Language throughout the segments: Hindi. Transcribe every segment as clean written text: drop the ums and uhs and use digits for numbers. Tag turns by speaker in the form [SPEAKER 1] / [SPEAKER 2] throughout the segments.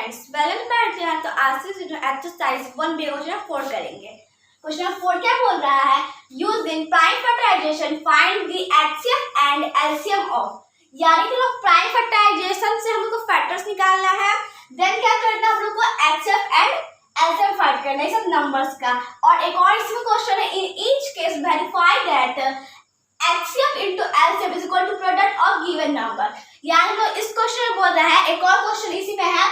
[SPEAKER 1] फ्रेंड्स, वेलकम बैठ हैं। तो आज से एक्सरसाइज 1 बी 4 करेंगे। क्वेश्चन 4 क्या बोल रहा है? Use in prime factorisation find the HCF and LCM of. यानी कि लोग प्राइम फैक्टराइजेशन से हम लोग को फैक्टर्स निकालना है, देन क्या करना है हम लोग को एचसीएफ एंड एलसीएम फाइंड करना है, सब नंबर्स का। और एक और इसमें क्वेश्चन है, इन each case verify that HCF into LCM is equal to product of given number। यानी तो इस क्वेश्चन में बोल रहा है, एक और क्वेश्चन इसी में है,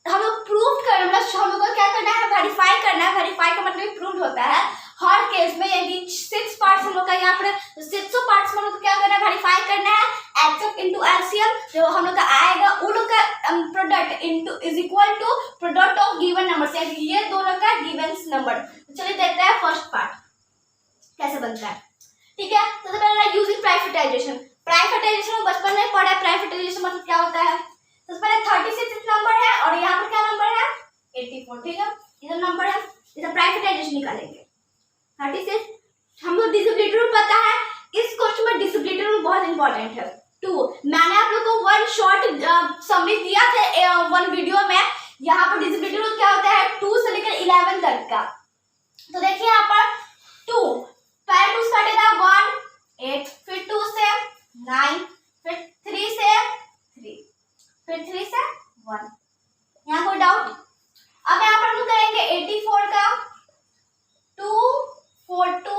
[SPEAKER 1] हम लोग प्रूव करना, मतलब हम लोग को क्या करना है, वेरीफाई करना है। वेरीफाई का मतलब प्रूव होता है हर केस में। यदि 6 पार्ट्स हम लोग का यहाँ पर 600 पार्ट्स में हम लोग को क्या करना है, वेरीफाई करना है। HCF into LCM जो हम लोग का आएगा उन लोग का product into is equal to product of given number, ये दोनों का गिवन नंबर। चलिए देखते हैं फर्स्ट पार्ट कैसे बनता है। ठीक है, तो सबसे पहले यूजिंग प्राइवेटाइजेशन। प्राइवेटाइजेशन में बचपन में पढ़ा है, प्राइवेटाइजेशन मतलब क्या होता है। सबसे पहले 36 नंबर है और यहाँ पर क्या नंबर है 84। ठीक है, इधर नंबर है, इधर प्राइवेटाइजेशन निकालेंगे 36। हम लोग डिसिप्लिन रूल पता है, इस क्वेश्चन में डिसिप्लिन रूल बहुत इंपॉर्टेंट है। 2 मैंने आप लोग को 1 शॉर्ट समरी दिया था 1 वीडियो में। यहाँ पर डिसिप्लिन रूल क्या होता है 2 से लेकर 11 तक का। तो देखिए यहाँ पर 2 पहले 2 से कटेगा 1 8, फिर 2 से 9, फिर 3 से 3, फिर 3 से 1। यहाँ कोई डाउट? अब यहाँ पर हम करेंगे 84 का 2 4 2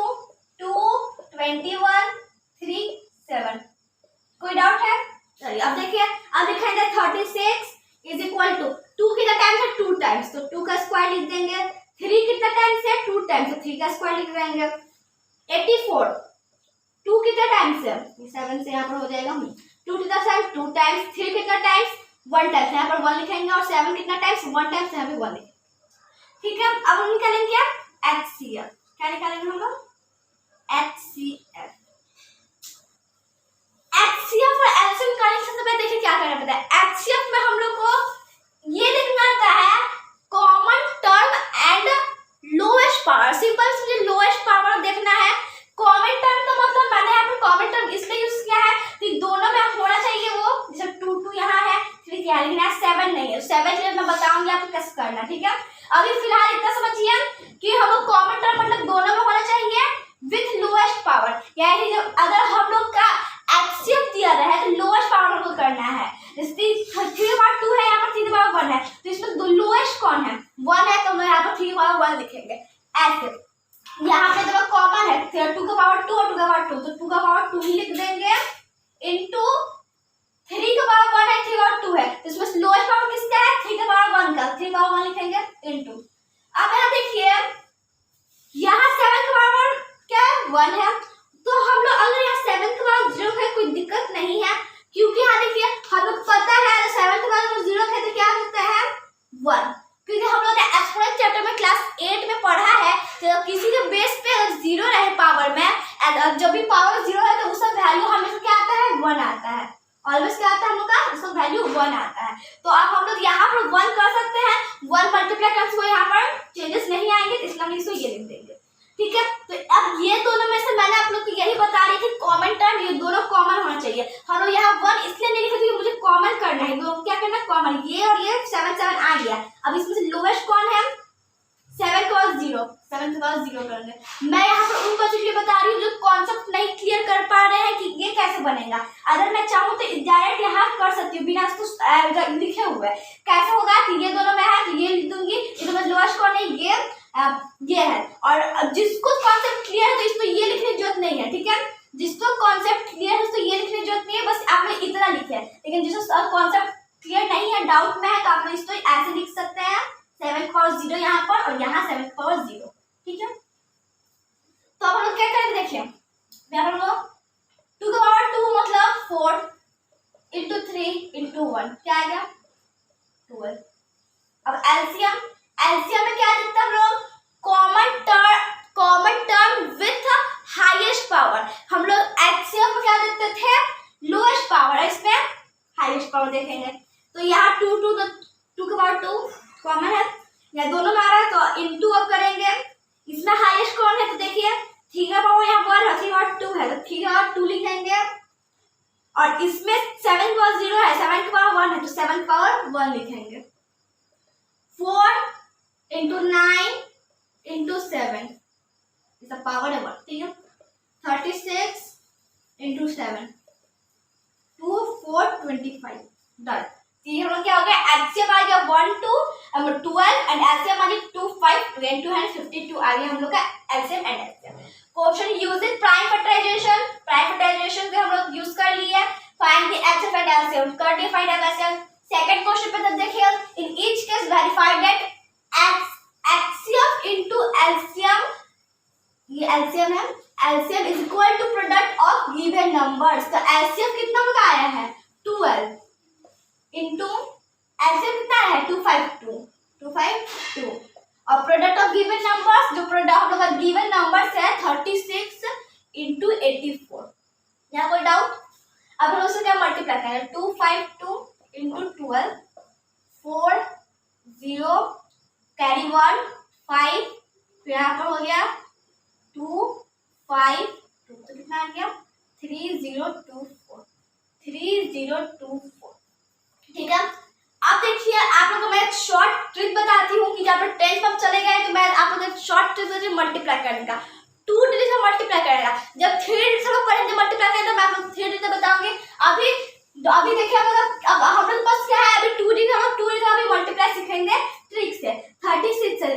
[SPEAKER 1] 2 21 3 7। कोई डाउट है? चलिए अब देखिए, अब दिखाएंगे 36 इज इक्वल टू 2 कितना टाइम्स है 2 टाइम्स, तो 2 का स्क्वायर लिख देंगे। 3 कितना टाइम्स है 2 टाइम्स, तो 3 का स्क्वायर लिख देंगे। 84 2 कितना टाइम्स है 7 से यहाँ पर हो जाएगा 2 कितना टाइम्स 2 टाइम्स। 3 कितना टाइम्स 1 टाइम्स, यहाँ पर 1 लिखेंगे। और 7 कितना टाइम्स 1 टाइम्स, यहाँ पे 1 लिखेंगे। ठीक है, अब हम निकालेंगे HCF। क्या निकालेंगे हम लोग? HCF। HCF और LCM निकालने से पहले देखिए क्या करना पड़ता है। HCF में हम लोग को ये देखना होता है common term and lowest power. Simple से लोएस्ट पावर देखना है। कॉमन टर्म का मतलब मैंने यहाँ पर कॉमन टर्म इसलिए यूज किया है कि दोनों में होना चाहिए वो, जैसे 2 2 यहाँ है 3 यहाँ, लेकिन यहाँ 7 नहीं है। 7 के लिए मैं बताऊंगी आपको कैसे करना। ठीक है, अभी फिलहाल इतना समझिए कि हम लोग कॉमन टर्म मतलब दोनों में होना चाहिए विथ लोएस्ट पावर। यानी जब अगर हम लोग का HCF दिया रहा है तो लोएस्ट पावर हमको करना है। जैसे 3/2 है, यहाँ पर 3/1 है, तो इसमें लोएस्ट कौन है 1 है, तो हम यहाँ पर 3/1 लिखेंगे। ऐसे यहाँ पे जब कॉमन है 2 का पावर 2 और 2 का पावर 2, तो 2 का पावर 2 ही लिख देंगे इनटू 3 का पावर 1 है 3/2 है, तो इसमें लोएस्ट पावर किसका है 3 का पावर 1 का, 3/1 लिखेंगे इनटू। अब यहाँ देखिए यहाँ 7 का पावर क्या है 1 है, तो हम लोग अगर यहाँ 7 का पावर 0 है कोई दिक्कत नहीं है, क्योंकि यहाँ देखिए हम लोग पता है 7 का पावर 0 है तो क्या होता है 1, क्योंकि हम लोग ने एक्सपोनेंट चैप्टर में क्लास 8 में पढ़ा है। तो किसी के बेस पे अगर 0 रहे पावर में, जब भी पावर 0 है तो उसका वैल्यू हमेशा क्या आता है 1 आता है। ऑलवेज क्या आता है हम लोग का, उसका वैल्यू 1 आता है। तो अब हम लोग यहाँ पर 1 कर सकते हैं, 1 मल्टीप्लाई करके कोई यहाँ पर चेंजेस नहीं आएंगे, तो इसलिए हम इसको ये लिख देंगे। ठीक है, तो अब ये दोनों में से मैंने आप लोग को यही बता रही थी कॉमन टर्म ये दोनों कॉमन होना चाहिए। हम लोग यहाँ 1 इसलिए नहीं लिखे क्योंकि मुझे कॉमन करना है, तो क्या करना है कॉमन, ये और ये 7 7 आ गया। अब इसमें से लोएस्ट कौन है 7 का 0, 7 का 0 करेंगे। मैं यहाँ पर उन बच्चों के लिए बता रही हूँ जो कॉन्सेप्ट नहीं क्लियर कर पा रहे हैं कि ये कैसे बनेगा। अगर मैं चाहूँ तो डायरेक्ट यहाँ कर सकती हूँ बिना उसको लिखे हुए। कैसे होगा कि ये दोनों में है तो ये लिख दूंगी, ये दोनों लोएस्ट कौन है ये है। और जिसको कॉन्सेप्ट क्लियर है तो इसको ये लिखने की जरूरत नहीं है। ठीक है, जिसको कॉन्सेप्ट क्लियर है तो ये लिखने की जरूरत नहीं है, बस आपने इतना लिखे। लेकिन जिसको कॉन्सेप्ट क्लियर नहीं है, डाउट में है, तो आप इसको ऐसे लिख सकते हैं 7 का पावर 0 यहाँ पर और यहाँ 7 का पावर 0। ठीक है, तो अब हम लोग क्या करेंगे देखिए, यहाँ पर हम लोग 2 का पावर 2 मतलब 4 इंटू 3 इंटू 1 क्या आएगा 12। अब एलसीएम में क्या देखते हैं हम लोग common term with highest power. हम लोग HCF में क्या देखते थे लोएस्ट पावर, इसमें हाईएस्ट पावर देखेंगे। तो यहाँ 2 का पावर 2 कॉमन है, या दोनों में आ रहा है तो इनटू अब करेंगे। इसमें हाईएस्ट कौन है तो देखिए 3 का पावर यहाँ 1 है, 3/2 है, तो 3/2 लिखेंगे। और इसमें 7 का पावर 0 है, 7 का पावर 1 है, तो 7 का पावर 1 लिखेंगे। 4 into 9 into 7 is the power of 1, ठीक है। 36 इंटू 7 2 4 25 डन। ये हम लोग क्या हो गया, एचसीएफ आ गया 1 2 नंबर 12 एंड एलसीएम आ गया 2 5 2 and 2 52 आ गया हम लोग का LCM and HCF. Question using prime factorisation, prime factorisation से हम लोग यूज कर लिए, find the HCF and LCM, कर दिया फाइंड एलसीएम। सेकंड क्वेश्चन पे तब देखिए, in each case verify that HCF into LCM, ये एलसीएम है, LCM is equal to product of given numbers. तो एलसीएम कितना का आया है 12 इंटू एलसीएम कितना है 252 और प्रोडक्ट ऑफ गिवन नंबर्स, जो प्रोडक्ट हम लोग का गिवन नंबर्स है 36 इंटू 84। यहाँ कोई डाउट? अब हम उससे क्या मल्टीप्लाई करें, 252 इंटू 12 4 0 कैरी 1 5 फिर यहाँ पर हो गया 2 5 2 तो कितना आ गया 3024 3024, ठीक है। अब देखिए आप लोगों को मैं एक शॉर्ट ट्रिक बताती हूँ कि जहाँ पर 10 पर चले गए तो मैं आप लोगों को एक शॉर्ट ट्रिक बताती हूँ मल्टीप्लाई करने का। 2 डिजिट से मल्टीप्लाई करेगा, जब 3 डिजिट से लोग पढ़ेंगे मल्टीप्लाई करेंगे तो मैं आप लोग 3 डिजिट बताऊंगी। अभी देखिए अब हम लोग के पास क्या है, अभी 2 डिजिट, हम लोग 2 डिजिट अभी मल्टीप्लाई सीखेंगे ट्रिक से। 36 से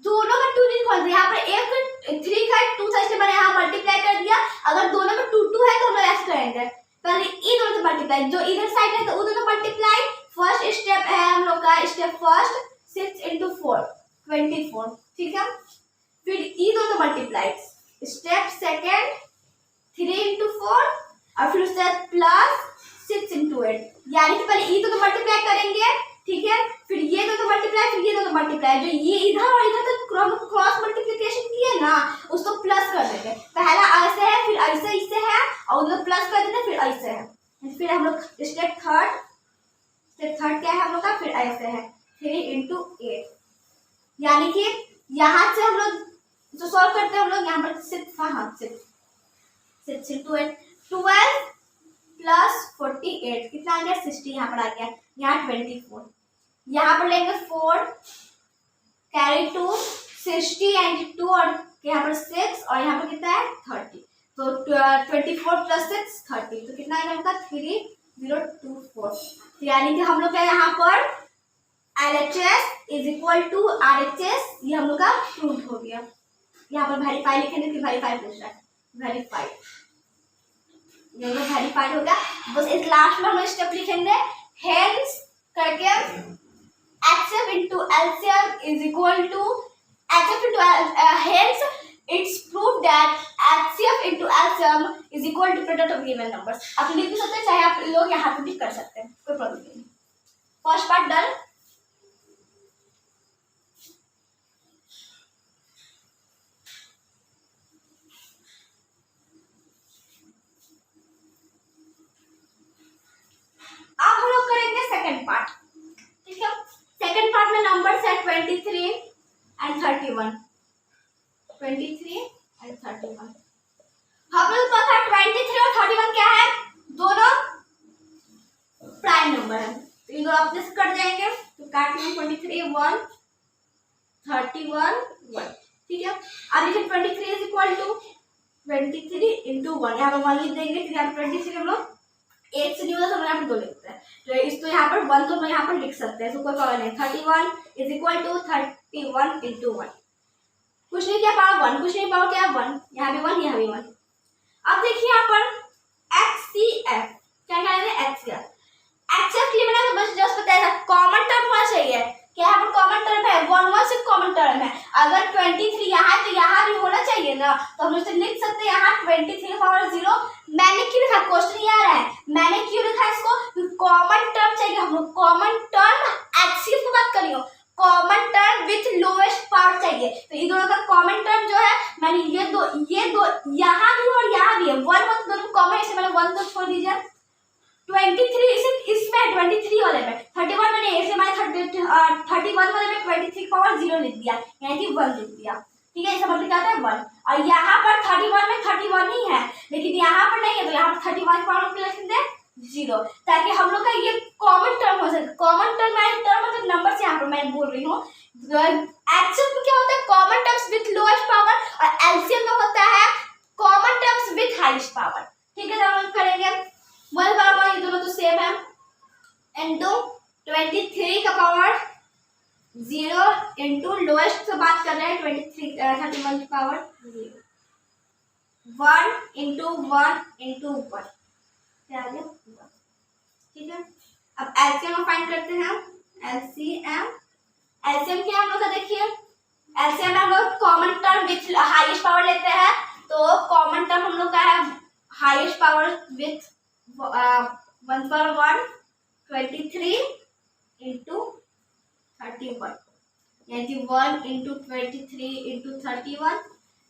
[SPEAKER 1] दोनों का 2 डिजिट खोल दिया, यहाँ पर एक 3 का 2 था इसलिए मैंने यहाँ मल्टीप्लाई कर दिया। अगर दोनों में 2 2 है तो हम लोग ऐसे करेंगे, पहले ये दोनों से मल्टीप्लाई, जो इधर साइड है तो उधर से मल्टीप्लाई। फर्स्ट स्टेप है हम लोग का, स्टेप फर्स्ट 6 इंटू 4 24, ठीक है। फिर ये दोनों मल्टीप्लाई, स्टेप सेकेंड 3 इंटू 4 और फिर उसके बाद प्लस 6 इंटू 8, यानी कि पहले ये दोनों मल्टीप्लाई करेंगे, ठीक है। फिर ये दोनों मल्टीप्लाई, फिर ये दोनों मल्टीप्लाई, जो ये इधर और इधर तो हम लोग क्रॉस मल्टीप्लिकेशन किए ना, उसको प्लस कर देंगे। पहला ऐसे है, फिर ऐसे इससे है और उधर प्लस कर देते, फिर ऐसे है। फिर हम लोग स्टेप थर्ड क्या है हम लोग का, फिर ऐसे है 3 इंटू 8, यानी कि यहाँ से हम लोग जो सॉल्व करते हैं हम लोग यहाँ पर 6 इंटू 8 12 प्लस 48 कितना आ गया 60, यहाँ पर आ गया, यहाँ 24, यहाँ पर लेंगे 4 कैरी 2 60 एंड 2 और यहाँ पर 6 और यहाँ पर कितना है 30, तो 24 प्लस 6 30, तो कितना आएगा आपका 3024। यानी कि हम लोग का यहाँ पर LHS is equal to RHS, ये हम लोग का प्रूव हो गया। यहाँ पर वेरीफाई लिखेंगे, फिर वेरीफाई पूछ रहा है, वेरीफाइड, ये लोग वेरीफाइड हो गया। बस इस लास्ट में हम स्टेप लिखेंगे, हेंस करके HCF into LCM is equal to HCF into hence it's proved that HCF into LCM is equal to product of given numbers। आप लिख भी सकते हैं, चाहे आप लोग यहाँ पे भी कर सकते हैं, कोई प्रॉब्लम नहीं। First part done. अब हम लोग करेंगे सेकंड पार्ट, ठीक है। सेकंड पार्ट में नंबर्स है 23 एंड 31, 23 एंड 31। हम लोग पता है 23 और 31 क्या है, दोनों प्राइम नंबर है, तो इन दोनों अपने से कट जाएंगे, तो काट लेंगे 23 1 31 1, ठीक है। अब देखिए 23 इज इक्वल टू 23 इंटू 1, यहाँ पर 1 लिख देंगे, फिर यहाँ पर 23 हम लोग 8 से नहीं होता तो यहाँ पर 2 लिखते हैं, तो इस तो यहाँ पर 1 तो मैं यहाँ पर लिख सकते हैं, तो कोई प्रॉब्लम नहीं। 31 इज इक्वल टू 31 इंटू 1, कुछ नहीं क्या पावर 1, कुछ नहीं पावर क्या 1, यहाँ भी 1 यहाँ भी 1। अब देखिए यहाँ पर HCF क्या करेंगे, HCF के लिए मैंने बस जस्ट बताया था कॉमन टर्म होना चाहिए, क्या यहाँ पर कॉमन टर्म है 1 1 सिर्फ कॉमन टर्म है। अगर 23 यहाँ है तो यहाँ भी होना चाहिए ना, तो हम इसे लिख सकते हैं यहाँ 23 पावर 0। मैंने क्यों लिखा, क्वेश्चन ये आ रहा है, मैंने क्यों लिखा इसको, कॉमन टर्म चाहिए हम लोग, कॉमन टर्म HCF की बात करियो, common term with lowest power चाहिए। तो ये दोनों का कॉमन टर्म जो है, मैंने ये दो यहाँ भी और यहाँ भी है, 1 1 दोनों कॉमन है, मैंने 1 तो छोड़ दीजिए। 23 इसमें 23 वाले में 31 मैंने ऐसे मैंने 31 वाले में 23 पावर 0 लिख दिया, यानी कि 1 लिख दिया, ठीक है। इसका मतलब क्या होता है 1, और यहाँ पर 31 में 31 ही है, लेकिन यहाँ पर नहीं है, तो यहाँ पर 31 पावर लिख दें 0, ताकि हम लोग का ये कॉमन टर्म हो सकता है। कॉमन टर्म मतलब नंबर से यहाँ पर मैं बोल रही हूँ। एक्चुअल में क्या होता है, common terms with lowest power, और एलसीएम में होता है common terms with highest power. ठीक है, तो हम करेंगे 1 पावर, ये दोनों तो सेम है, इनटू 23 का पावर 0 इनटू लोएस्ट से बात कर रहे हैं 31 की पावर 0, 1 इनटू 1 इनटू 1, क्या आ गया। ठीक है, अब एलसीएम फाइंड करते हैं। एलसीएम क्या हम लोग का, देखिए एलसीएम में हम लोग common term with highest power लेते हैं, तो कॉमन टर्म हम लोग का है हाईएस्ट पावर विथ 1 पर 1 23 इंटू 31, यानी 1 इंटू 23 इंटू 31।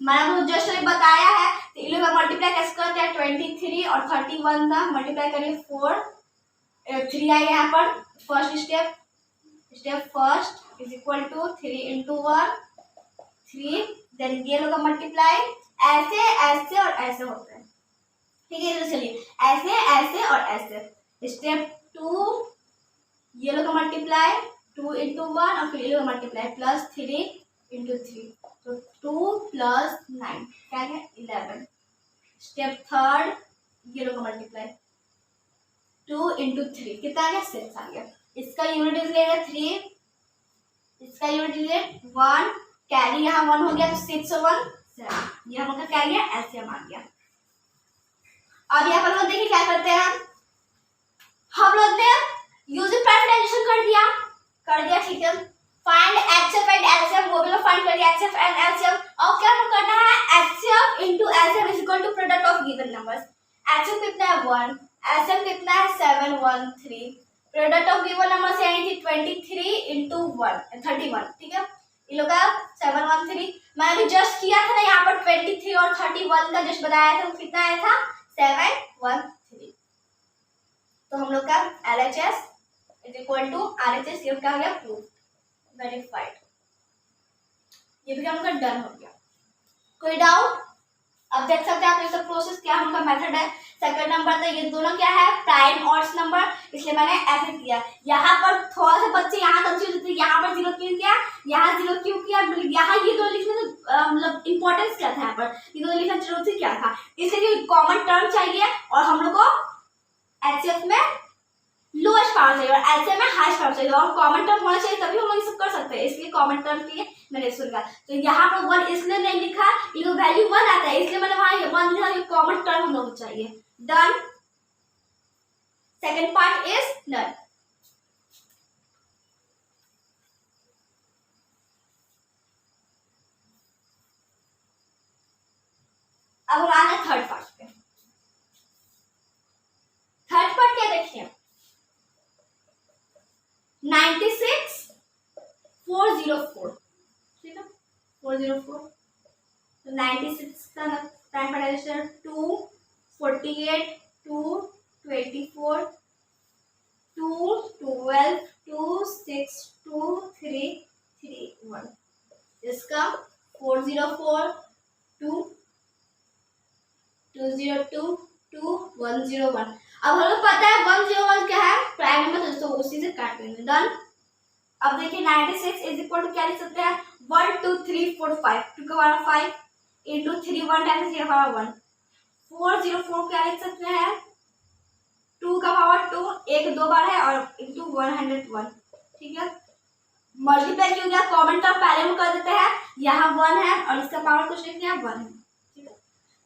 [SPEAKER 1] मैंने जस्ट अभी बताया है, तो इन लोग का मल्टीप्लाई कैसे करते हैं, 23 और 31 का मल्टीप्लाई करिए 4, 3 आएगा यहाँ पर। First step first is equal to 3 into 1 3, then ये लोग का मल्टीप्लाई ऐसे ऐसे और ऐसे होता है। ठीक है, तो चलिए ऐसे ऐसे और ऐसे। स्टेप 2 ये लोग का मल्टीप्लाई 2 इंटू 1 और फिर ये लोग का मल्टीप्लाई प्लस 3 इंटू 3, तो 2 प्लस 9 क्या है 11। स्टेप थर्ड ये लोग का मल्टीप्लाई 2 इंटू 3 कितना आ गया 6 आ गया। इसका यूनिट डिजिट 3, इसका यूनिट डिजिट 1, कैरी यहाँ 1 हो गया तो 6 और 1 7, ये हम लोग का क्या गया एलसीएम आ गया। अब यहाँ पर हम देखिए क्या करते हैं, हम लोग ने यूजिंग फैक्टराइजेशन कर दिया। ठीक है, फाइंड एचसीएफ एंड एलसीएम, वो भी लोग फाइंड कर दिया एचसीएफ एंड एलसीएम। और क्या हमें करना है, HCF into LCM is equal to product of given numbers. HCF कितना है 1, एलसीएम कितना है 713, प्रोडक्ट ऑफ गिवन नंबर्स यानी कि 23 इंटू 1 31। ठीक है, ये लोग का 713, मैंने अभी जस्ट किया था ना यहाँ पर 23 और 31 का जस्ट बताया था, कितना आया था 713। तो हम लोग का LHS is equal to RHS, ये क्या हो गया प्रूफ वेरीफाइड। ये भी हम लोग का डन हो गया। कोई डाउट? अब देख सकते हैं आप ये सब प्रोसेस क्या उनका मेथड है। सेकंड नंबर था, ये दोनों क्या है प्राइम ऑड्स नंबर, इसलिए मैंने ऐसे किया। यहाँ पर थोड़ा सा बच्चे यहाँ कंफ्यूज होते हैं, यहाँ पर 0 क्यों किया, यहाँ 0 क्यों किया, यहाँ ये दो लिखने में मतलब इंपॉर्टेंस क्या था, यहाँ पर ये दो लिखना जरूरत क्या था, इसलिए कॉमन टर्म चाहिए और हम लोग को एचसीएफ में लोएस्ट पावर चाहिए और एलसीएम में हाईएस्ट पावर चाहिए, और कॉमन टर्म होना चाहिए तभी हम लोग ये सब कर सकते हैं, इसलिए कॉमन टर्म के लिए मैंने इसको लिखा। तो यहाँ पर 1 इसलिए नहीं लिखा, ये वैल्यू 1 आता है इसलिए मैंने वहां 1 लिखा, ये कॉमन टर्म हम लोग को चाहिए। Done, second part is done. अब हम आना थर्ड पार्ट पे। थर्ड पार्ट क्या देखिए, 96404, ठीक है 404, तो 96 का टाइम पढ़ा 2 48 2 24 2 12 2 6 2 3 3 1, इसका 404 2 202 2 101। अब हम लोग पता है 101 क्या है प्राइम नंबर, तो उसी से काट लेंगे। डन। अब देखिए 96 इज इक्वल टू क्या लिख सकते हैं 1 2 3 4 5 2 का पावर 5 इंटू 3 1 टाइम्स 3 का पावर 1, 404 क्या लिख सकते हैं 2 का पावर 2 एक दो बार है और इंटू 101। ठीक है, मल्टीप्लाई क्यों गया, कॉमन टर्म पहले में कर देते हैं, यहाँ 1 है और इसका पावर कुछ लिखते हैं 1 है। ठीक है,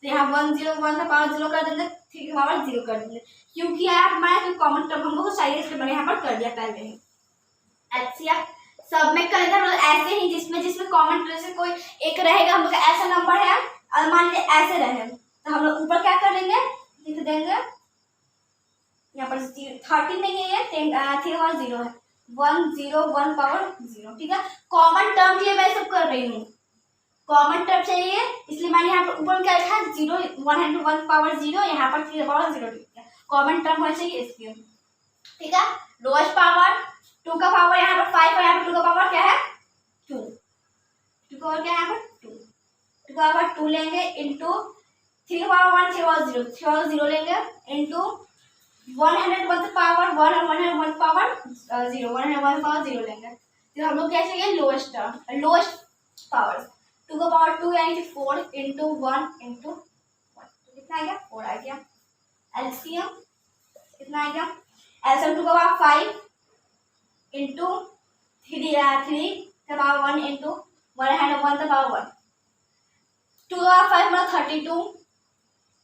[SPEAKER 1] तो यहाँ 101 का पावर 0 कर देंगे, 3 का पावर 0 कर देंगे, क्योंकि यार हमारा कॉमन टर्म हमको चाहिए इसलिए मैंने यहाँ पर कर दिया पहले ही। एचसीएफ सब में करेंगे हम लोग ऐसे ही, जिसमें कॉमन टर्म से कोई एक रहेगा, हम लोग ऐसा नंबर है और मान लीजिए ऐसे रहे तो हम लोग ऊपर क्या कर देंगे लिख देंगे, यहाँ पर 13 नहीं है, 3 और 0 है, 101 पावर 0। ठीक है, कॉमन टर्म के लिए मैं सब कर रही हूँ, कॉमन टर्म चाहिए इसलिए मैंने यहाँ पर ऊपर क्या लिखा 0 101 पावर 0, यहाँ पर 3 पावर 0 लिख दिया, कॉमन टर्म होना चाहिए इसलिए। ठीक है, लोएस्ट पावर 2 का पावर यहाँ पर 5 और यहाँ पर 2 का पावर क्या है 2, 2 का पावर क्या है यहाँ पर 2, 2 का पावर 2 लेंगे इंटू 3 का पावर 1 3 और 0 3 और 0 लेंगे इंटू 101 पावर 1 और 101 पावर 0, 101 पावर 0 लेंगे तो हम लोग क्या चाहिए लोएस्ट टर्म लोएस्ट पावर 2 का पावर 2 यानी कि 4 इंटू 1 इंटू 1 तो कितना आ गया 4 आ गया। एलसीएम कितना आ गया एलसीएम 2 का पावर 5 इंटू 3 का पावर 1 इंटू 101 का पावर 1 2 का पावर 5 मतलब 32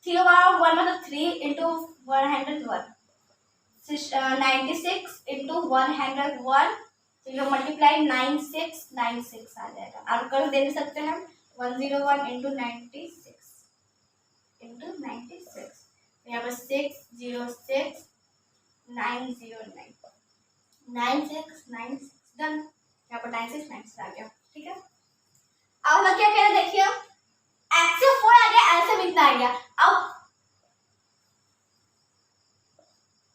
[SPEAKER 1] 3 का पावर 1 मतलब 3 इंटू 101 96 इंटू 101 तो ये मल्टीप्लाई 9696 आ जाएगा। आप कर दे सकते हैं 101 इंटू 96 इंटू 96 यहाँ पर 606 909 9696 डन। यहाँ पर 9696 आ गया ठीक है। अब हम क्या कह रहे हैं देखिए एक्स 4 आ गया एलसीएम इतना आ गया। अब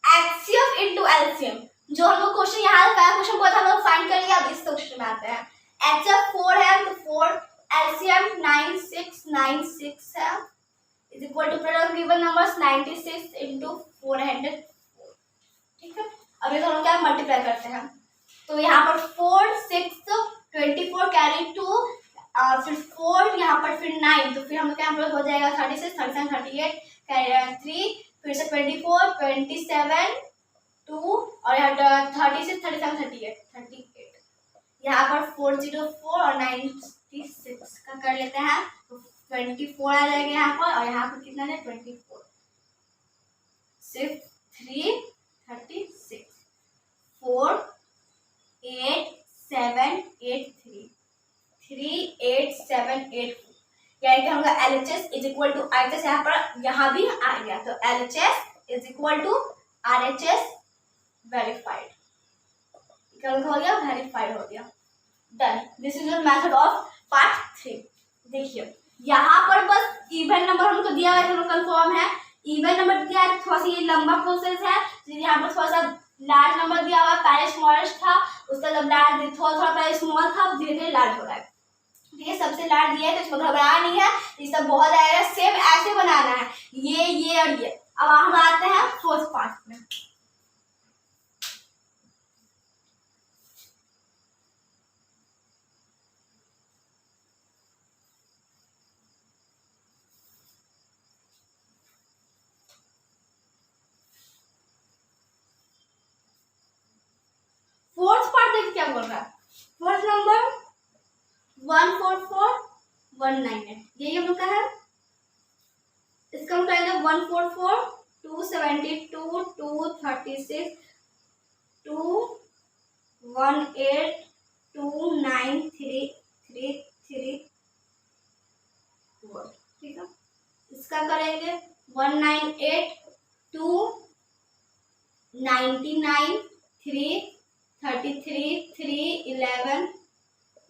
[SPEAKER 1] एक्सएफ इनटू एलसीएम जो हम लोग क्वेश्चन यहाँ पहला क्वेश्चन को था हम लोग फाइंड कर लिया। अब इस क्वेश्चन में आते हैं एक्सएफ 4 है तो 4 एलसीएम 9696 है is equal to product given numbers 96 into 404 ठीक है। अब ये दोनों क्या मल्टीप्लाई करते हैं तो यहाँ पर 4 6 24 कैरी 2 फिर 4 यहाँ पर फिर 9 तो फिर हम लोग क्या हो जाएगा 36 37 38 कैरी 3 फिर से 24 27 2 और यहाँ 36 37 38 यहाँ पर 404 और 96 का कर लेते हैं तो 24 आ जाएगा यहाँ पर और यहाँ पर कितना है 24 6 3 36 4 8 7 8 3 3 8 7 8 यानी कि हमका LHS is equal to RHS यहाँ भी आ गया तो LHS is equal to RHS verified क्या हो गया वेरीफाइड हो गया done. This is the method of part 3। देखिए यहाँ पर बस इवन नंबर हमको दिया हुआ है कंफर्म है इवन नंबर दिया है थोड़ा सा ये लंबा प्रोसेस है यहाँ पर थोड़ा सा लार्ज नंबर दिया हुआ पहले स्मॉलेस्ट था उसका जब लार्ज थोड़ा पहले स्मॉल था धीरे धीरे लार्ज हो रहा है ठीक है। सबसे लार्ज दिया है तो इसको घबराना नहीं है ये सब बहुत आएगा सेम ऐसे बनाना है ये और ये। अब हम आते हैं फोर्थ पार्ट में। फोर्थ पार्ट देखिए क्या बोल रहा है फोर्थ नंबर 144198 यही हम लोग का है। इसका हम करेंगे 144 272 236 218 29333 ठीक है। इसका करेंगे 198 299 3 33 3 11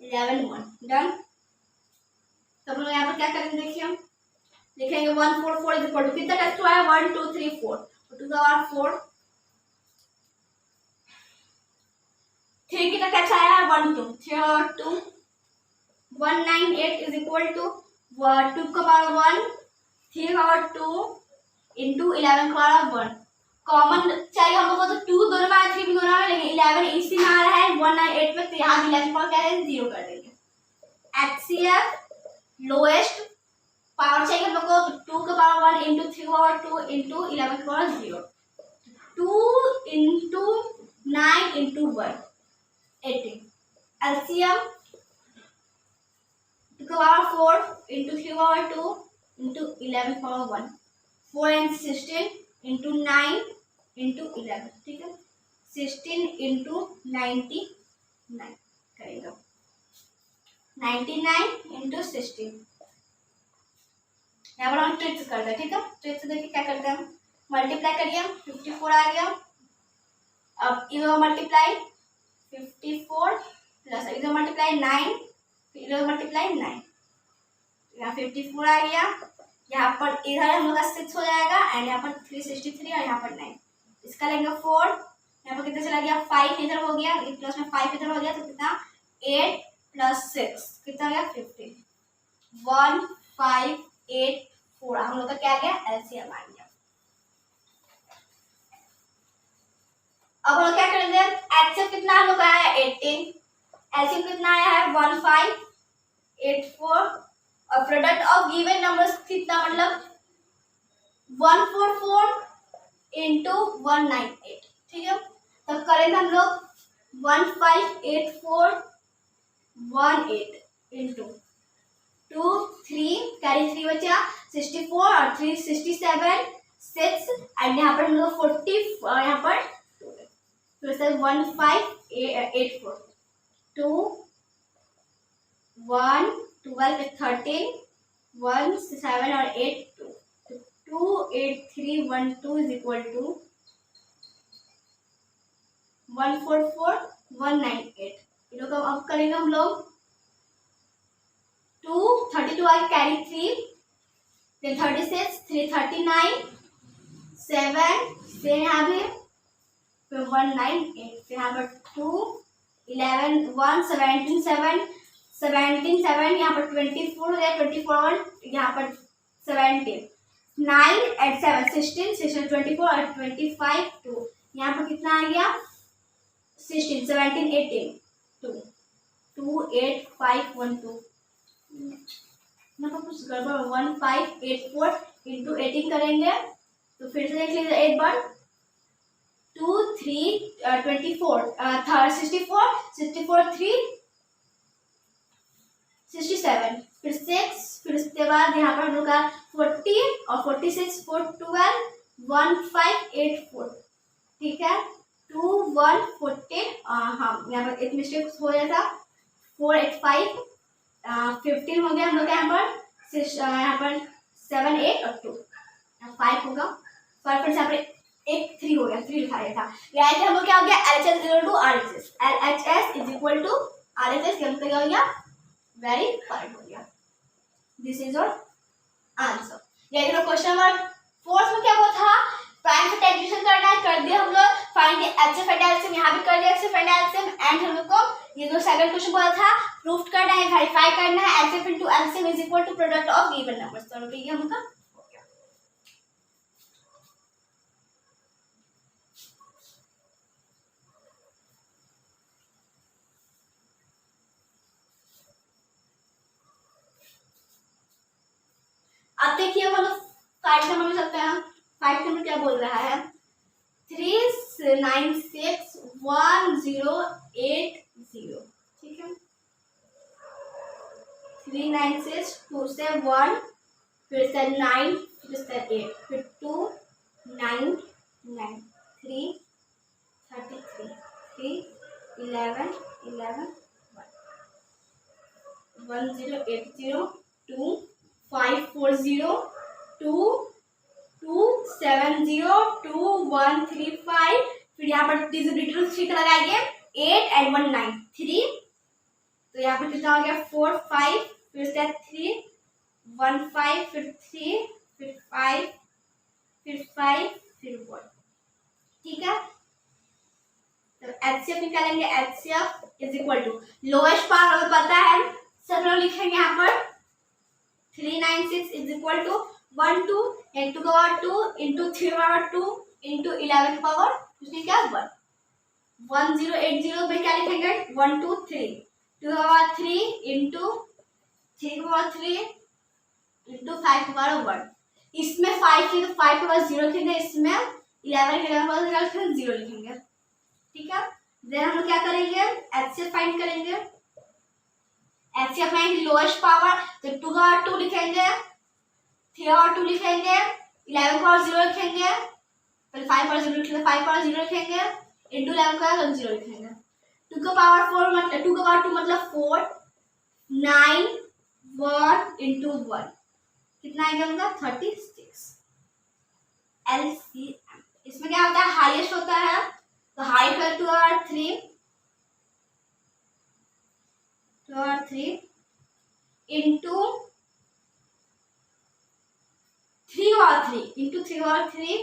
[SPEAKER 1] 11 1 डन। तो हम लोग यहाँ पर क्या करेंगे देखिए हम लिखेंगे 144 इज इक्वल टू कितना टेस्ट हुआ है 1 2 3 4 2 का पावर 4 3 कितना टेस्ट आया है 1 2 3 और 2 198 इज इक्वल टू 2 का पावर 1 3 का पावर 2 इंटू 11 का पावर 1 कॉमन चाहिए हम लोग को तो 2 दोनों में 3 भी दोनों में लेकिन 11 इसी में आ रहा है 198 में तो यहाँ 11 पावर क्या है 0 कर देंगे। HCF लोएस्ट पावर चाहिए हम लोग को 2 का पावर 1 इंटू 3 का पावर 2 इंटू 11 का पावर 0 2 इंटू 9 इंटू 1 18 LCM 2 का पावर 4 इंटू 3 का पावर 2 इंटू 11 का पावर 1 4 and 16 इंटू 9 इंटू 11 ठीक है 16 इंटू 99 करेगा 99 इंटू 16 यहाँ पर हम ट्रिक्स करते हैं ठीक है। ट्रिक्स देखिए क्या करते हैं हम मल्टीप्लाई करिए 54 आ गया। अब इधर मल्टीप्लाई 54 प्लस इधर मल्टीप्लाई 9 इधर मल्टीप्लाई 9 यहाँ 54 आ गया। यहाँ पर इधर हम लोग का 6 हो जाएगा एंड यहाँ पर 363 और यहाँ पर 9 इसका लेंगे 4 यहाँ पर कितना चला गया 5 इधर हो गया प्लस में 5 इधर हो गया तो कितना 8 प्लस 6 कितना गया 15 1 5 8 4 हम लोग का क्या गया एलसीएम आ गया। अब हम लोग क्या करेंगे, एचसीएफ कितना हम लोग का है 18, एलसीएम कितना आया है 1584 और प्रोडक्ट ऑफ गिवन नंबर्स कितना मतलब 144 इंटू 198, ठीक है। तब करेंगे हम लोग 158418 इंटू 2 3 कैरी 3 बचा 64 और 3 67 6 एंड यहाँ पर हम लोग 40 और यहाँ पर फिर से 1584 2 1 12 13 1 7 और 8 2 28312 इज इक्वल टू 144198। इनको को अब करेंगे हम लोग 2 32 आगे कैरी 3 then 36 3 39 7 से यहाँ पे फिर 198 फिर यहाँ पर 2 11 1 17 7 17 7 यहाँ पर 24 हो गया 24 यहाँ पर 17 9 and 7 16 16 24 और 25 2 यहाँ पर कितना आ गया 16 17 18 2 2 8 5 1 2 यहाँ पर कुछ गड़बड़ 1584 इंटू 18 करेंगे तो फिर से देख लीजिए 8 बार 2 3 24 64 64 3 67 फिर 6 फिर उसके बाद यहाँ पर हम लोग का 40 और 46 4 12 1584, ठीक है 2 1 14 हाँ यहाँ पर एक मिस्टेक हो गया था 485 15 हो गया हम लोग का यहाँ पर 7 8 और 2 5 होगा और फिर यहाँ पर एक 3 हो गया 3 लिखा गया था। यानी हम लोग क्या हो गया LHS equal to RHS, LHS is equal to RHS क्या हो गया वेरी करेक्ट हो गया। This is your answer. ये देखो क्वेश्चन नंबर 4 में क्या हुआ था प्राइम से कैलकुलेशन करना है कर दिया हम लोग find the HCF and LCM यहाँ भी कर दिया एचसीएफ एंड एलसीएम एंड हम लोग को ये जो सेकंड क्वेश्चन बोला था प्रूफ करना है वेरीफाई करना है HCF into LCM is equal to product of given numbers. तो ये हम लोग का हो गया। अब देखिए हम लोग 5 नंबर में सकते हैं 5 नंबर क्या बोल रहा है 3961080, ठीक है 396 2 से 1 फिर से 9 फिर से 8 फिर 2 9 9 3 33 3 11 11 1 1080 2 540 2 2 70 2 135 फिर यहाँ पर डिजिटल 3 का लगाएंगे 8 and 1 9 3 तो यहाँ पर कितना हो गया 4 5 फिर से 3 1 5 फिर 3 फिर 5 फिर 5 फिर 1, ठीक है। तो एचसीएफ निकालेंगे HCF is equal to lowest power हमें पता है सब लोग लिखेंगे यहाँ पर 396 is equal to 1 2 and 2 power 2 into 3 power 2 into 11 power उसमें क्या 1 1080 पे क्या लिखेंगे 1 2 3 2 power 3 into 3 power 3 into 5 power 1 इसमें 5 की तो 5 power 0 लिखेंगे इसमें 11 के 11 power 0 लिखेंगे, ठीक है। देन हम लोग क्या करेंगे एचसीएफ फाइंड करेंगे एचसीएफ फाइंड लोएस्ट पावर तो 2 power 2 लिखेंगे 3 power 2 लिखेंगे 11 power 0 लिखेंगे फिर 5 power 0 लिखेंगे 5 power 0 लिखेंगे इंटू 11 का 0 लिखेंगे 2 का पावर 4 मतलब 2 का पावर 2 मतलब 4 9 1 इंटू 1 कितना आएगा उनका 36 LCM। इसमें क्या होता है हाईएस्ट होता है तो हाइट है 2 और 3 इंटू 3 और 3 इंटू 3 और 3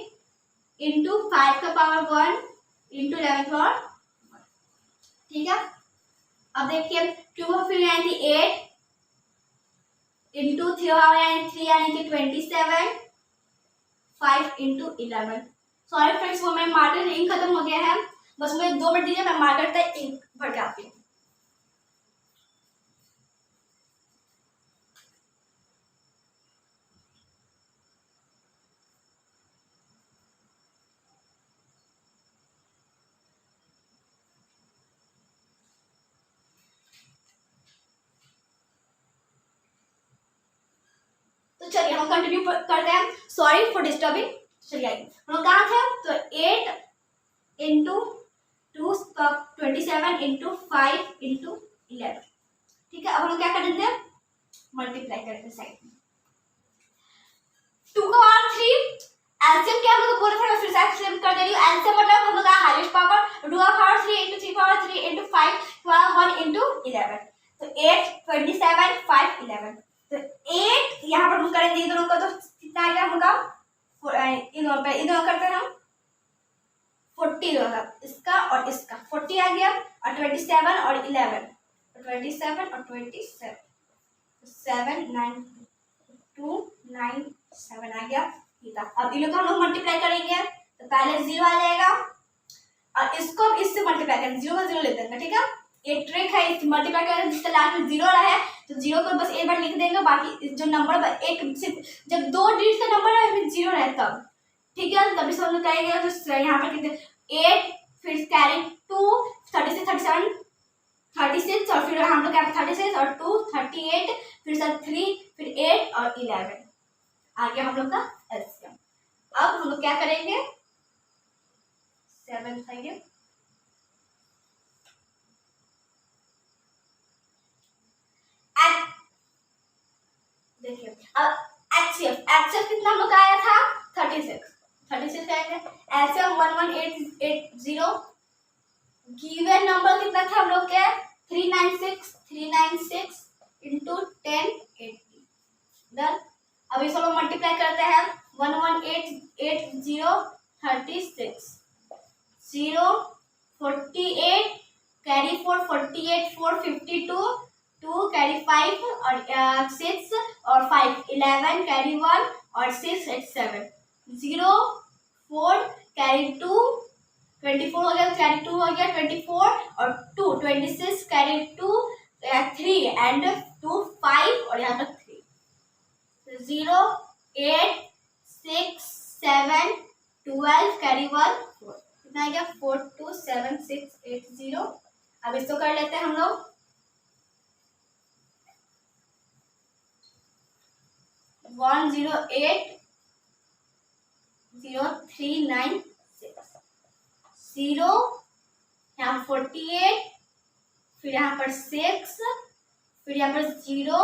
[SPEAKER 1] इंटू 5 का पावर 1 इंटू 11 का पावर 1, ठीक है। अब देखिए 2 फिर यानी 8 इंटू 3 यानी 3 यानी कि 27 5 इंटू 11। सॉरी फ्रेंड्स वो मेरा मार्कर रिंग खत्म हो गया है बस मुझे 2 मिनट दीजिए, मैं मार्कर तक इंक भर के आती हूँ। तो चलिए हम कंटिन्यू करते हैं, सॉरी फॉर डिस्टर्बिंग। चलिए हम लोग कहाँ थे? तो 8 इंटू 2 27 इंटू 5 इंटू 11। ठीक है, अब हम लोग क्या करेंगे? मल्टीप्लाई करेंगे साइड में। 2 का पावर 3 एलसीएम क्या हम लोग बोले थे, मैं फिर से एलसीएम कर दे रही हूँ। एलसीएम मतलब हम लोग का हाईएस्ट पावर 2 का power 3 into 3 power 3 into 5 power 1 into 11। तो 8 27 5 11। तो 8 यहाँ पर हम करेंगे दोनों का, तो कितना आ गया हम लोग? इधर करते हैं हम 40 होगा, इसका और इसका 40 आ गया, और 27 और 11 27 और 27 7 9 2 9 7 आ गया। ठीक है, अब इन लोग को हम लोग मल्टीप्लाई करेंगे, तो पहले 0 आ जाएगा और इसको इससे मल्टीप्लाई करेंगे, 0 का 0 ले देंगे। ठीक है, एक ट्रिक है इस मल्टीप्लाई करने जिसका लास्ट में 0 रहा है, तो 0 को बस एक बार लिख देंगे, बाकी जो नंबर एक सिर्फ जब 2 डिजिट का नंबर है उसमें 0 रहे तब। ठीक है, तभी से हम लोग करेंगे। तो यहाँ पर कितने 8 फिर कैरी 2 36 37 36 और फिर हम लोग क्या 36 और 2 38 फिर 3 फिर 8 और 11 आ गया हम लोग का एलसीएम। अब हम लोग क्या करेंगे? 7 था ये, देखिए अब एचसीएफ कितना हम लोग आया था? 36 आएगा। एलसीएम 11880। गिवन नंबर कितना था हम लोग के? 396 इंटू 1080। डन। अब इस लोग मल्टीप्लाई करते हैं, 11880 36 0 48 कैरी 4 48 4 52 2 कैरी 5 और 6 और 5 11 कैरी 1 और 6 7 0 4 कैरी 2 24 हो गया, कैरी 2 हो गया 24 और 2 26 कैरी 2 3 एंड 2 5 और यहाँ पर 3 0 8 6 7 12 कैरी 1 4 कितना आ गया? 4 2 7 6 8 0। अब इसको कर लेते हैं हम लोग, 108 0396 0 यहाँ 48 फिर यहाँ पर 6 फिर यहाँ पर 0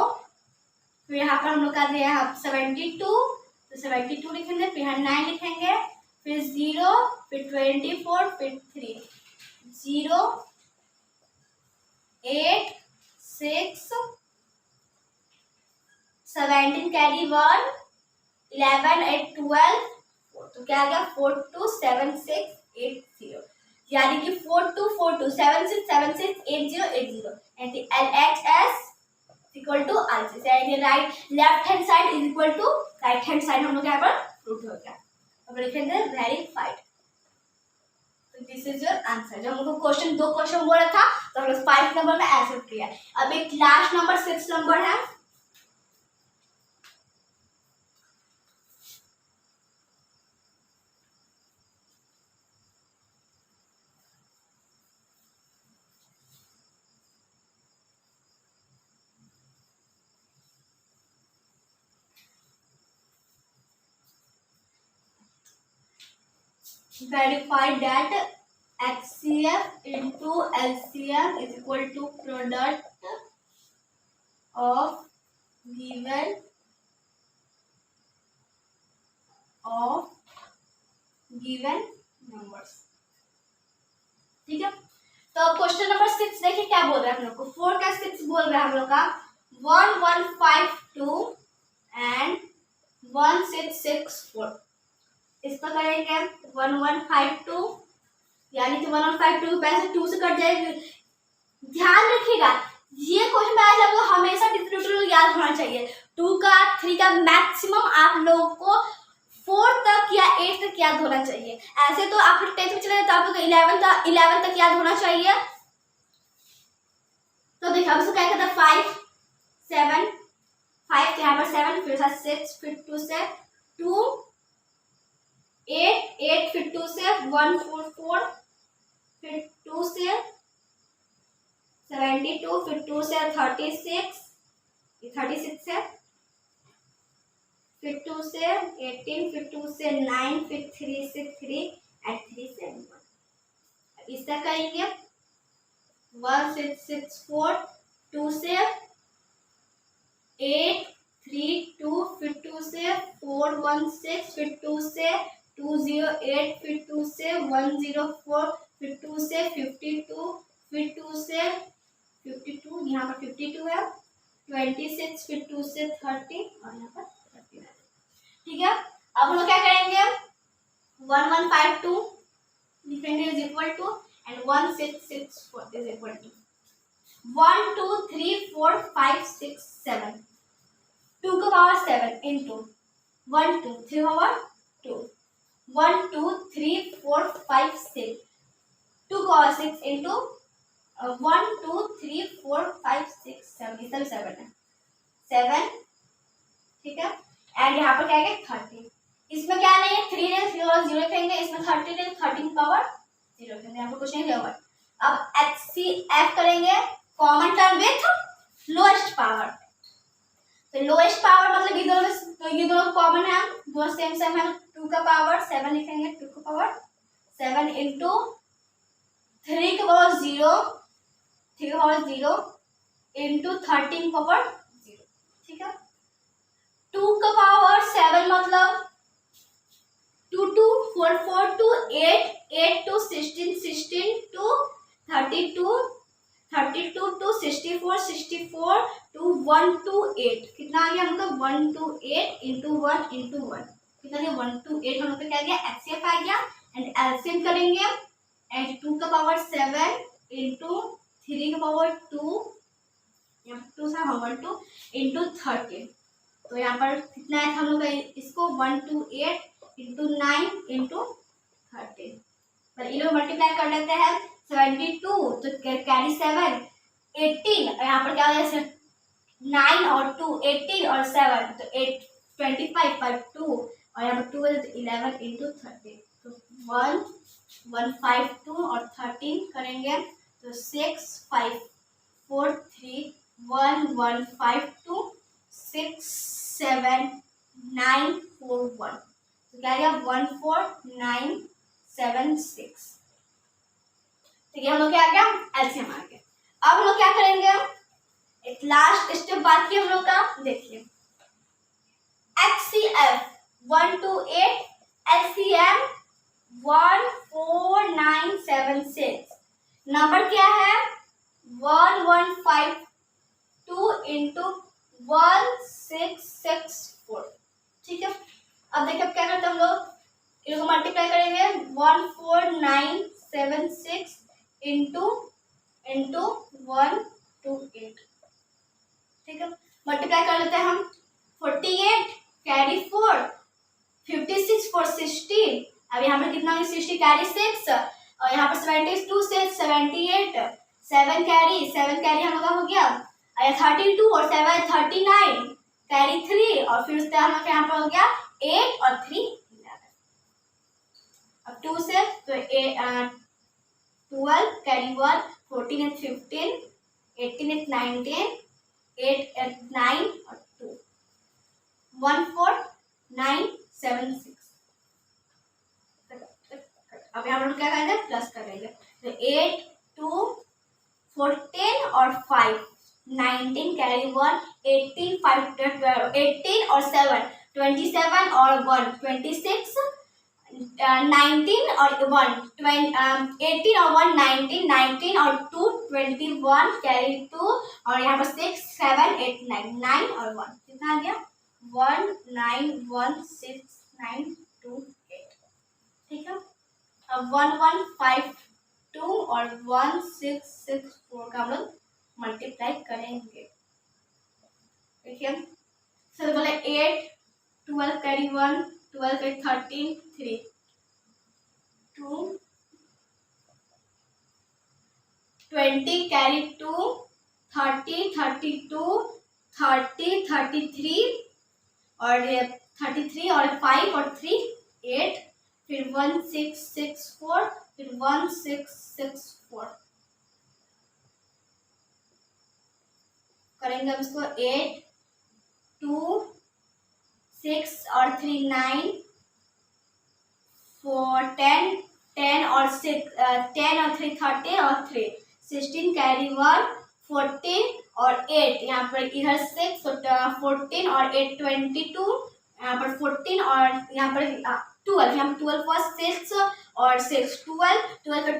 [SPEAKER 1] फिर यहाँ पर हम लोग का दिया है 72 तो 72 लिखेंगे, फिर यहाँ 9 लिखेंगे, फिर 0 फिर 24 फिर 3 0 8 6 17 कैरी 1 11 8 12 तो क्या आ गया? 4 2 7 6 8 0, यानी कि 4 2 4 2 7 6 7 6 8 0 8 0 and LHS equal to answer, यानी right left hand side is equal to right hand side हम लोग यहाँ पर प्रूव हो गया। अब लिखेंगे वेरीफाइड। तो दिस इज योर आंसर। जब हम लोग क्वेश्चन 2 क्वेश्चन बोला था तो हम लोग 5 नंबर में आंसर किया। अब एक लास्ट नंबर 6 नंबर है, verify that HCF into LCM is equal to product of given numbers। ठीक है, तो क्वेश्चन नंबर 6 देखिए क्या बोल रहा है हम लोग को। 4 का 6 बोल रहा है हम लोग का 1152 एंड 1664। इस पर करेंगे 1152 यानी कि 1152 पैसे 2 से कट जाएगी। ध्यान रखिएगा ये क्वेश्चन में आज आपको हमेशा डिस्ट्रीब्यूटर याद होना चाहिए। 2 का 3 का मैक्सिमम आप लोगों को 4 तक या 8 तक याद होना चाहिए। ऐसे तो आप लोग 10th में चले तो आप लोग 11 तक याद होना चाहिए। तो देखिए अब इसको क्या कहते हैं 5 7 5 यहाँ पर 7 फिर 6 फिर 2 से 2 8 8 फिर 2 से 1 4 4 फिर 2 से 72 फिर 2 से 36 है फिर 2 से 18 फिर 2 से 9 फिर 3 से 3 एंड 3 से 1। इसका करेंगे 1 6 6 4 2 से 8 3 2 फिर 2 से 4 1 6 फिर 2 से 2 0 8 फिर 2 से 1 0 4 फिर 2 से 52 फिर 2 से 52 यहाँ पर 52 है 26 फिर 2 से 30 और यहाँ पर 39। ठीक है अब हम लोग क्या करेंगे 1 1 5 2 लिखेंगे is equal to and 1 6 6 4 is equal to 1 2 3 4 5 6 7 2 का पावर 7 into 1 2 3 पावर 2 1 2 3 4 5 6 2 का पावर 6 into 1 2 3 4 5 6 7 इसका भी 7 है 7। ठीक है एंड यहाँ पर क्या है 30। इसमें क्या नहीं है 3 है 3 और 0 रखेंगे इसमें 30 है 13 पावर 0 रखेंगे यहाँ पर कुछ नहीं लिया हुआ। अब HCF करेंगे common term with lowest power. तो लोएस्ट पावर मतलब ये दोनों कॉमन है दोनों सेम है 2 का पावर 7 लिखेंगे 2 का पावर 7 into 3 का पावर 0 3 का पावर 0 into 13 का पावर 0। ठीक है 2 का पावर 7 मतलब 2 2 4 4 2 8 8 2 16 16 2 32 32 2 64 64 2 1 2 8 कितना आ गया हम लोग 1 2 8 into 1 into 1 कितना गया 1 2 8 हम लोग का क्या गया HCF आ गया एंड एलसीएम करेंगे एंड 2 का पावर 7 into 3 का पावर 2 यहाँ 2 से 1 2 into 13। तो यहाँ पर कितना है हम लोग का इसको 1 2 8 into 9 into 13 पर इन लोग मल्टीप्लाई कर लेते हैं 72 तो कैरी 7 18 और यहाँ पर क्या हो जाए 9 और 2 18 और 7 तो 8 25 पर 2 और यहाँ पर 2 है तो 11 into 13 तो 1 1 5 2 और 13 करेंगे तो 6 5 4 3 1 1 5 2 6 7 9 4 1 तो क्या गया 1 4 9 7 6। ठीक है हम लोग क्या आ गया एलसीएम आ गया। अब हम लोग क्या करेंगे एक लास्ट स्टेप बाकी हम लोग का देखिए HCF 1 2 8 LCM 1 4 9 7 6 नंबर क्या है 1 1 5 2 into 1 6 6 4। ठीक है अब देखिए अब क्या करते हैं हम लोग इनको मल्टीप्लाई करेंगे 1 4 9 7 6 into 1 2 8। ठीक है मल्टीप्लाई कर लेते हैं हम 48 कैरी 4 56 4 60 अब यहाँ पर कितना 60 कैरी 6 और यहाँ पर 72 से 78 7 कैरी हम लोग का हो गया 32 और 7 39 कैरी 3 और फिर उसके हम लोग यहाँ पर हो गया 8 और 3 11। अब 2 से तो 12 कैरी 1 14 and 15 18 and 19 8 and 9 और 2 1 4 9 7 6। अब यहाँ पर क्या करेंगे प्लस करेंगे तो 8 2 14 और 5 19 कैरी 1 18 5 12 18 और 7 27 और 1 26 19 और 1 18 और 1 19 19 और 2 21 कैरी 2 और यहाँ पर 6 7 8 9 9 और 1 कितना आ गया 1 9 1 6 9 2 8। ठीक है अब 1 1 5 2 और 1 6 6 4 का हम लोग मल्टीप्लाई करेंगे। देखिए सर बोले 8 12 कैरी 1 12 8 13 3 2 20 carry 2 30 32 30 33 और 33 और 5 और 3 8 फिर 1 6 6 4 फिर 1 6 6 4 करेंगे हम इसको 8 2 6 और 3 9 4 10 10 और 6 10 और 3 13 और 3 16 कैरी 1 14 और 8 यहाँ पर इधर 6 तो 14 और 8 22 यहाँ पर 14 और यहाँ पर 12 यहाँ पर 12 was 6 और 6 12 12 पर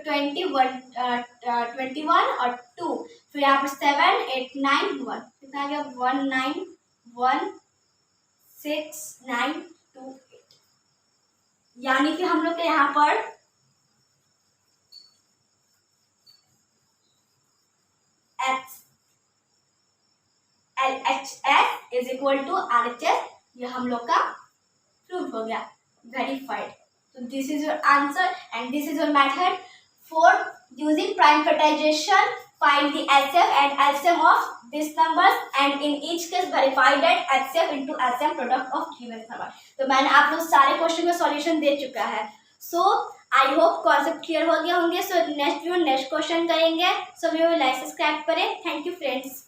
[SPEAKER 1] 21 और 2 फिर यहाँ पर 7 8 9 1 कितना आ गया 1 9 1 6 9 2 8 यानी कि हम लोग के यहाँ पर LHS is equal to RHS, ये हम लोग का प्रूफ हो गया, verified. So this is your answer and this is your method for using prime factorization. Find the HCF and LCM of these numbers and in each case verify that HCF into LCM product of given number. तो मैंने आप लोग सारे क्वेश्चन का सॉल्यूशन दे चुका है। So I hope concept clear हो गया होंगे। So next video next question करेंगे। सो वीडियो लाइक सब्सक्राइब करें। Thank you friends.